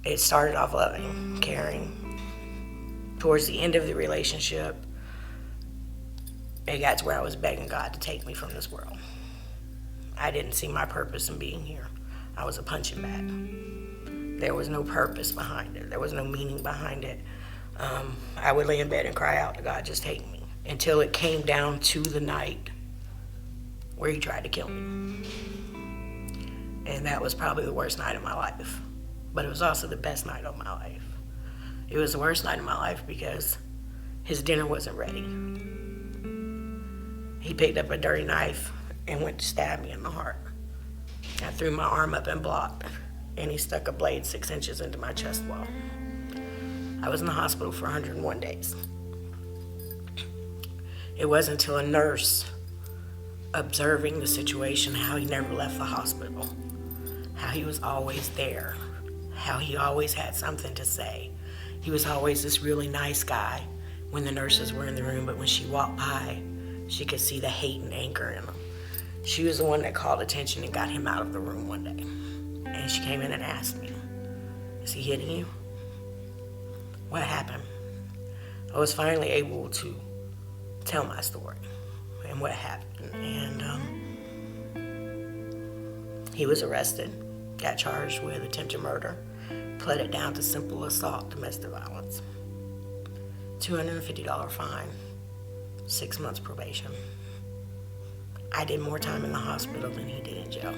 It started off loving, caring. Towards the end of the relationship, it got to where I was begging God to take me from this world. I didn't see my purpose in being here. I was a punching bag. There was no purpose behind it. There was no meaning behind it. I would lay in bed and cry out to God, just take me. Until it came down to the night where he tried to kill me. And that was probably the worst night of my life. But it was also the best night of my life. It was the worst night of my life because his dinner wasn't ready. He picked up a dirty knife and went to stab me in the heart. I threw my arm up and blocked, and he stuck a blade 6 inches into my chest wall. I was in the hospital for 101 days. It wasn't until a nurse observing the situation, how he never left the hospital, how he was always there, how he always had something to say. He was always this really nice guy when the nurses were in the room, but when she walked by, she could see the hate and anger in him. She was the one that called attention and got him out of the room one day. And she came in and asked me, is he hitting you? What happened? I was finally able to tell my story and what happened. And he was arrested, got charged with attempted murder, pled it down to simple assault, domestic violence. $250 fine, 6 months probation. I did more time in the hospital than he did in jail.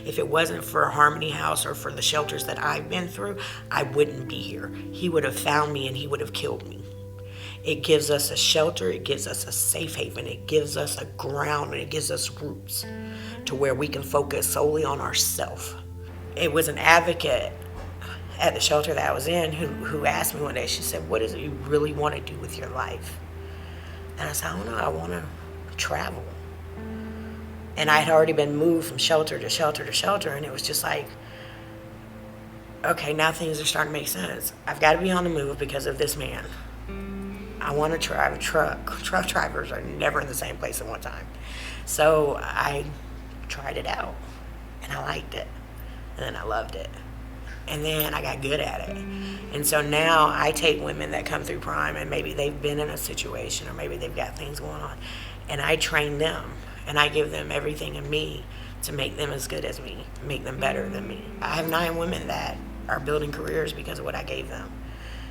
If it wasn't for Harmony House or for the shelters that I've been through, I wouldn't be here. He would have found me and he would have killed me. It gives us a shelter, it gives us a safe haven, it gives us a ground, and it gives us roots to where we can focus solely on ourselves. It was an advocate at the shelter that I was in who asked me one day, she said, what is it you really want to do with your life? And I said, I don't know, I want to travel. And I had already been moved from shelter to shelter to shelter, and it was just like, okay, now things are starting to make sense. I've got to be on the move because of this man. I want to drive a truck. Truck drivers are never in the same place at one time. So I tried it out, and I liked it, and then I loved it. And then I got good at it. And so now I take women that come through Prime and maybe they've been in a situation or maybe they've got things going on, and I train them and I give them everything in me to make them as good as me, make them better than me. I have 9 women that are building careers because of what I gave them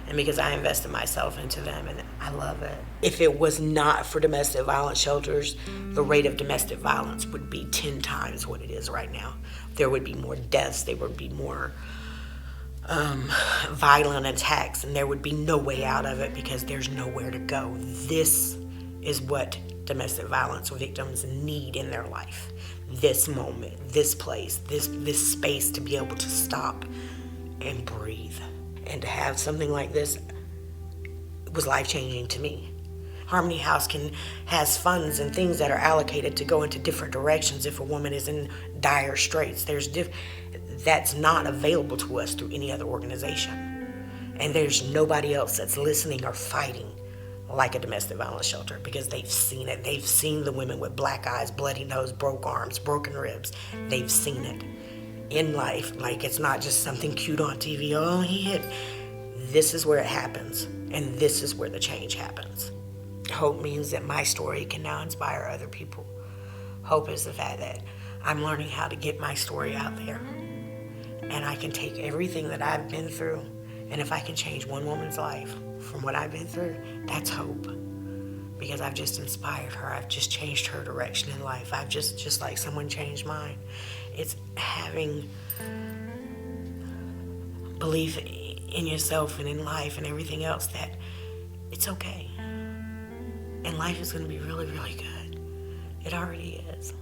and because I invested myself into them, and I love it. If it was not for domestic violence shelters, the rate of domestic violence would be 10 times what it is right now. There would be more deaths, there would be more violent attacks, and there would be no way out of it because there's nowhere to go. This is what domestic violence victims need in their life. This moment, this place, this space to be able to stop and breathe. And to have something like this was life-changing to me. Harmony House has funds and things that are allocated to go into different directions if a woman is in dire straits. That's not available to us through any other organization. And there's nobody else that's listening or fighting like a domestic violence shelter because they've seen it. They've seen the women with black eyes, bloody nose, broke arms, broken ribs. They've seen it in life. Like, it's not just something cute on TV. Oh, he hit. This is where it happens, and this is where the change happens. Hope means that my story can now inspire other people. Hope is the fact that I'm learning how to get my story out there. And I can take everything that I've been through, and if I can change one woman's life from what I've been through, that's hope. Because I've just inspired her. I've just changed her direction in life. I've just like someone changed mine. It's having belief in yourself and in life and everything else that it's okay. And life is going to be really, really good. It already is.